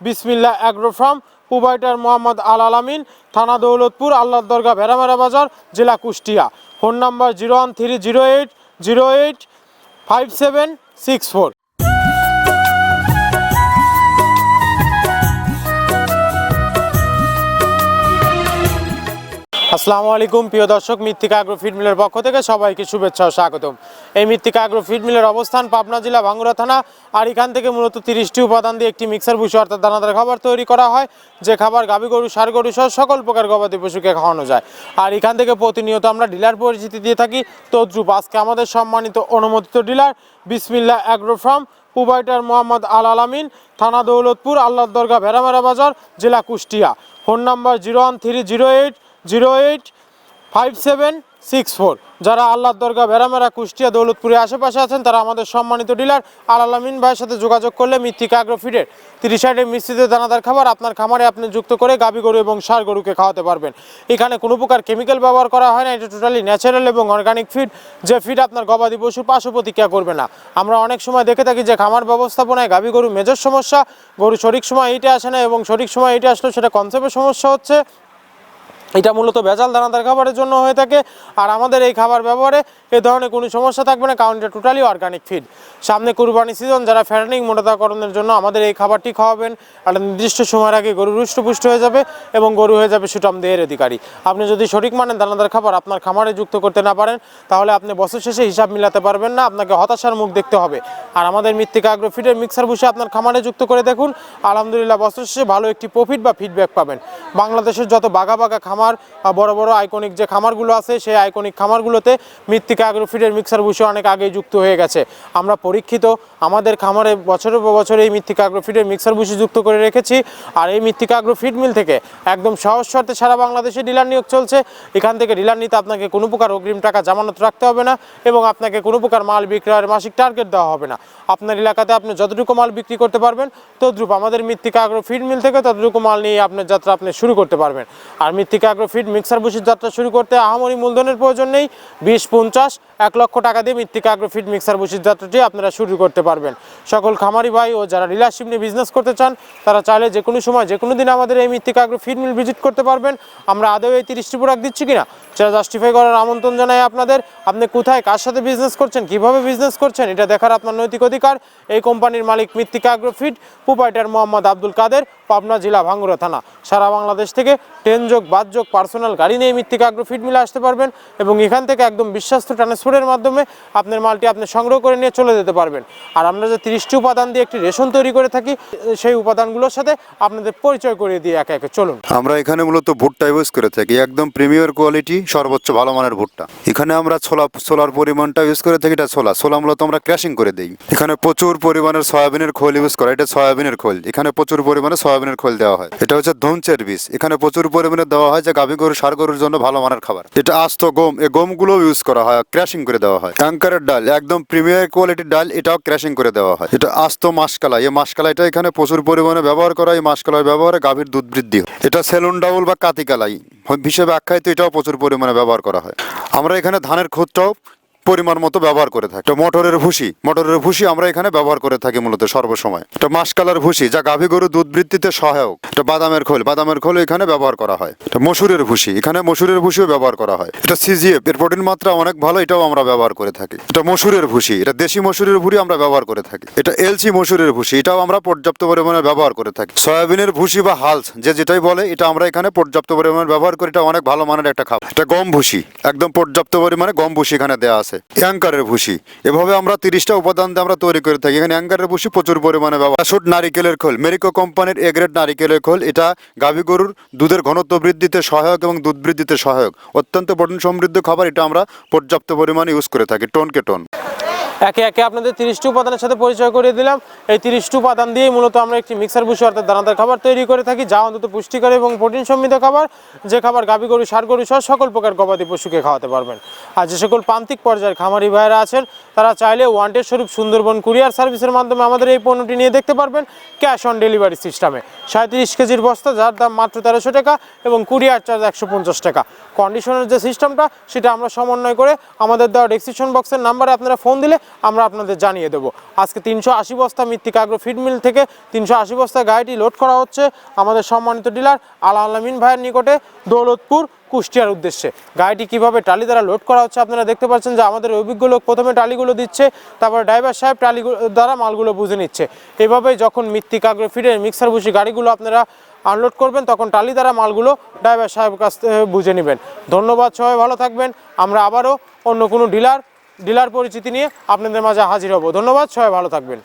বিসমিল্লাহ agro farm, provider Mohammad আল আলামিন, থানা দৌলতপুর, আল্লাহর দরগা, ভেড়ামেরা বাজার, জেলা কুষ্টিয়া। Phone number 01308085764। আসসালামু আলাইকুম প্রিয় দর্শক, মৃত্তিকা অ্যাগ্রো ফিড মিলের পক্ষ থেকে সবাইকে শুভেচ্ছা ও স্বাগতম। এই মৃত্তিকা অ্যাগ্রো ফিড মিলের অবস্থান পাবনা জেলা ভাঙ্গুড়া থানা। আর এখান থেকে মূলত 30টি উপাদান দিয়ে একটি মিক্সার ভুসি অর্থাৎ দানাদার খাবার তৈরি করা হয়, যে খাবার গাভী গরু, ষাঁড় গরু সহ সকল প্রকার গবাদি পশুকে খাওয়ানো যায়। আর এখান থেকে প্রতিনিয়ত আমরা ডিলার পরিচিতি দিয়ে থাকি। তদ্রুপ আজকে আমাদের সম্মানিত অনুমোদিত ডিলার বিসমিল্লাহ অ্যাগ্রো ফার্ম, প্রোভাইডার মোহাম্মদ আল আলামিন, থানা দৌলতপুর, আল্লাহর দরগা, ভেড়ামেরা বাজার, জেলা কুষ্টিয়া। Phone number 01308085764। যারা আল্লাহর দরগা, ভেড়ামেরা, কুষ্টিয়া, দৌলতপুরের আশেপাশে আছেন তারা আমাদের সম্মানিত ডিলার আল আলামিন ভাইয়ের সাথে যোগাযোগ করলে মৃত্তিকা অ্যাগ্রো ফিডের 30 মিশ্রিত দানাদার খাবার আপনার খামারে আপনি যুক্ত করে গাভী গরু এবং ষাঁড় গরুকে খাওয়াতে পারবেন। এখানে কোনো প্রকার কেমিক্যাল ব্যবহার করা হয় না, এটা টোটালি ন্যাচারাল এবং অর্গানিক ফিড, যে ফিড আপনার গবাদি পশুর পার্শ্ব প্রতিক্রিয়া করবে না। আমরা অনেক সময় দেখে থাকি যে খামার ব্যবস্থাপনায় গাভী গরু মেজর সমস্যা, গরু সঠিক সময় এইটে আসে না এবং সঠিক সময় এইটে আসলেও সেটা কনসেপ্টের সমস্যা হচ্ছে। এটা মূলত ভেজাল দানাদার খাবারের জন্য হয়ে থাকে। আর আমাদের এই খাবার ব্যবহারে এ ধরনের কোনো সমস্যা থাকবে না, কারণ এটা টোটালি অর্গানিক ফিড। সামনে কুরবানি সিজন, যারা ফ্যাটেনিং মোটাতাকরণের জন্য আমাদের এই খাবারটি খাওয়াবেন, একটা নির্দিষ্ট সময়ের আগে গরু হৃষ্টপুষ্ট হয়ে যাবে এবং গরু হয়ে যাবে সুঠাম দেহের অধিকারী। আপনি যদি সঠিক মানের দানাদার খাবার আপনার খামারে যুক্ত করতে না পারেন, তাহলে আপনি বছর শেষে হিসাব মিলাতে পারবেন না, আপনাকে হতাশার মুখ দেখতে হবে। আর আমাদের মৃত্তিকা অ্যাগ্রো ফিডের মিক্সার ভুসি আপনার খামারে যুক্ত করে দেখুন, আলহামদুলিল্লাহ বছর শেষে ভালো একটি প্রফিট বা ফিডব্যাক পাবেন। বাংলাদেশের যত বাঘা বাঘা খামার, বড় বড় আইকনিক যে খামারগুলো আছে, সেই আইকনিক খামারগুলোতে মৃত্তিকা অ্যাগ্রো ফিডের মিক্সার ভুসি অনেক আগেই যুক্ত হয়ে গেছে। আমরা পরীক্ষিত, আমাদের খামারে বছরের পর বছর এই মৃত্তিকা অ্যাগ্রো ফিডের মিক্সার ভুসি যুক্ত করে রেখেছি। আর এই মৃত্তিকা অ্যাগ্রো ফিড মিল থেকে একদম সহজ শর্তে সারা বাংলাদেশে ডিলার নিয়োগ চলছে। এখান থেকে ডিলার নিতে আপনাকে কোনো প্রকার অগ্রিম টাকা জামানত রাখতে হবে না এবং আপনাকে কোনো প্রকার মাল বিক্রয়ের মাসিক টার্গেট দেওয়া হবে না। আপনার এলাকাতে আপনি যতটুকু মাল বিক্রি করতে পারবেন, তদ্রুপ আমাদের মৃত্তিকা অ্যাগ্রো ফিড মিল থেকে ততটুকু মাল নিয়ে আপনার যাত্রা আপনি শুরু করতে পারবেন। আর মৃত্তিকা অ্যাগ্রো ফিড মিক্সার ভুসির যাত্রা শুরু করতে আহামরি মূলধনের প্রয়োজন নেই। 20, 50, 1 লক্ষ টাকা দিয়ে মৃত্তিকা অ্যাগ্রো ফিড মিক্সার ভুসির যাত্রাটি আপনারা শুরু করতে পারবেন। সকল খামারি ভাই ও যারা ডিলারশিপ নিয়ে বিজনেস করতে চান, তারা চাইলে যে কোনো সময় যে কোনো দিন আমাদের এই মৃত্তিকা অ্যাগ্রো ফিড মিল ভিজিট করতে পারবেন। আমরা আদৌ এই 30টি প্রোডাক্ট দিচ্ছি কিনা সেটা জাস্টিফাই করার আমন্ত্রণ জানাই আপনাদের। আপনি কোথায়, কার সাথে বিজনেস করছেন, কিভাবে বিজনেস করছেন, এটা দেখার আপনার নৈতিক অধিকার। এই কোম্পানির মালিক Mrittika agro feed, proprietor Mohammad Abdul Kader, Pabna জেলা ভাঙ্গুড়া থানা। সারা বাংলাদেশ থেকে 10 যোগ 5 যোগ পার্সোনাল গাড়ি নিয়ে মৃত্তিকা অ্যাগ্রো ফিড মিলে আসতে পারবেন এবং এখান থেকে একদম বিশ্বস্ত ট্রান্সপোর্টের মাধ্যমে আপনার মালটি আপনি সংগ্রহ করে নিয়ে চলে যেতে পারবেন। আর আমরা যে 30টি উপাদান দিয়ে একটি রেশন তৈরি করে থাকি, সেই উপাদানগুলোর সাথে আপনাদের পরিচয় করিয়ে দিয়ে একে একে চলুন। আমরা এখানে মূলত ভুট্টা ইউজ করে থাকি, একদম প্রিমিয়ার কোয়ালিটি, সর্বোচ্চ ভালো মানের ভুট্টা। এখানে আমরা ছোলার পরিমাণটা ইউজ করে থাকি, এটা ছোলা মূলত আমরা ক্র্যাশিং করে দিই। এখানে প্রচুর পরিমাণের সয়াবিনের খোল ইউজ করা, এটা সয়াবিনের খোল, এখানে প্রচুর পরিমাণে সয়াবিনের খোল দেওয়া হয়। এটা হচ্ছে ধনচের বীজ, এখানে প্রচুর পরিমাণে দেওয়া হয়, যে গাভী গরু, ষাঁড় গরুর জন্য ভালো মানের খাবার। এটা আস্ত গম, এই গমগুলো ইউজ করা হয়, ক্র্যাশিং করে দেওয়া হয়। অ্যাঙ্কারের ডাল, একদম প্রিমিয়ার কোয়ালিটির ডাল, এটাও ক্র্যাশিং করে দেওয়া হয়। এটা আস্ত মাসকলাই, এই মাসকলাইটা এখানে প্রচুর পরিমাণে ব্যবহার করা হয়। এই মাসকলাই ব্যবহারে গাভীর দুধ বৃদ্ধি হয়। এটা সেলুন ডাউল বা কাতিকালাই হিসেবে আখ্যায়িত, এটাও প্রচুর পরিমাণে ব্যবহার করা হয়। আমরা এখানে ধানের খুদটাও পরিমাণ মতো ব্যবহার করে থাকি। মটরের ভুসি আমরা এখানে ব্যবহার করে থাকি মূলত সর্বসময়। এটা মাসকালার ভুসি, যা গাভী গরু দুধ বৃদ্ধিতে সহায়ক। এটা বাদামের খোল এখানে ব্যবহার করা হয়। এটা মসুরের ভুসি, এখানে মসুরের ভুসিও ব্যবহার করা হয়। এটা সিজিএফ, এর প্রোটিন মাত্রা অনেক ভালো, এটাও আমরা ব্যবহার করে থাকি। এটা মসুরের ভুসি, এটা দেশি মসুরের ভুসি আমরা ব্যবহার করে থাকি। এটা এলসি মসুরের ভুসি, এটাও আমরা পর্যাপ্ত পরিমাণে ব্যবহার করে থাকি। সয়াবিনের ভুসি বা হালস, যেটাই বলে, এটা আমরা এখানে পর্যাপ্ত পরিমাণে ব্যবহার করি। এটা অনেক ভালো মানের একটা খাবার। এটা গম ভুসি, একদম পর্যাপ্ত পরিমাণে গম ভুসি এখানে দেওয়া আছে। অ্যাঙ্কারের ভুসি, এভাবে আমরা 30টা উপাদান দিয়ে আমরা তৈরি করে থাকি। এখানে অ্যাঙ্কারের ভুসি প্রচুর পরিমাণে ব্যবহার। শুট নারিকেলের খোল, মেরিকো কোম্পানির এ গ্রেড নারিকেলের খোল, এটা গাভী গরুর দুধের ঘনত্ব বৃদ্ধিতে সহায়ক এবং দুধ বৃদ্ধিতে সহায়ক, অত্যন্ত প্রোটিন সমৃদ্ধ খাবার। এটা আমরা পর্যাপ্ত পরিমাণে ইউজ করে থাকি, টনকে টন। একে একে আপনাদের 30টি উপাদানের সাথে পরিচয় করিয়ে দিলাম। এই 30টি উপাদান দিয়েই মূলত আমরা একটি মিক্সার ভুসি অর্থাৎ দানাদার খাবার তৈরি করে থাকি, যা অন্তত পুষ্টিকর এবং প্রোটিন সমৃদ্ধ খাবার, যে খাবার গাভী গরু, ষাঁড় গরু সহ সকল প্রকার গবাদি পশুকে খাওয়াতে পারবেন। আর যে সকল প্রান্তিক পর্যায়ের খামারি ভাইয়েরা আছেন, তারা চাইলে ওয়ান্টেড স্বরূপ সুন্দরবন কুরিয়ার সার্ভিসের মাধ্যমে আমাদের এই পণ্যটি নিয়ে দেখতে পারবেন ক্যাশ অন ডেলিভারি সিস্টেমে। 37 কেজির বস্তা, যার দাম মাত্র 1300 টাকা এবং কুরিয়ার চার্জ 150 টাকা। কন্ডিশনের যে সিস্টেমটা, সেটা আমরা সমন্বয় করে আমাদের দেওয়া ডেসক্রিপশন বক্সের নাম্বারে আপনারা ফোন দিলে আমরা আপনাদের জানিয়ে দেবো। আজকে 380 বস্তা মৃত্তিকা আগ্রো ফিড মিল থেকে 380 বস্তা গাড়িটি লোড করা হচ্ছে আমাদের সম্মানিত ডিলার আল আলামিন ভাইয়ের নিকটে দৌলতপুর কুষ্টিয়ার উদ্দেশ্যে। গাড়িটি কিভাবে ট্রালি দ্বারা লোড করা হচ্ছে আপনারা দেখতে পাচ্ছেন যে আমাদের অভিজ্ঞ লোক প্রথমে ট্রালিগুলো দিচ্ছে, তারপর ড্রাইভার সাহেব ট্রালি দ্বারা মালগুলো বুঝে নিচ্ছে। এভাবেই যখন মৃত্তিকা আগ্রো ফিডের মিক্সার ভুসি গাড়িগুলো আপনারা আনলোড করবেন তখন ট্রালি দ্বারা মালগুলো ড্রাইভার সাহেবের কাছ থেকে বুঝে নেবেন। ধন্যবাদ, সবাই ভালো থাকবেন। আমরা আবারও অন্য কোনো ডিলার পরিচিতি নিয়ে আপনাদের মাঝে হাজির হব। ধন্যবাদ, সবাই ভালো থাকবেন।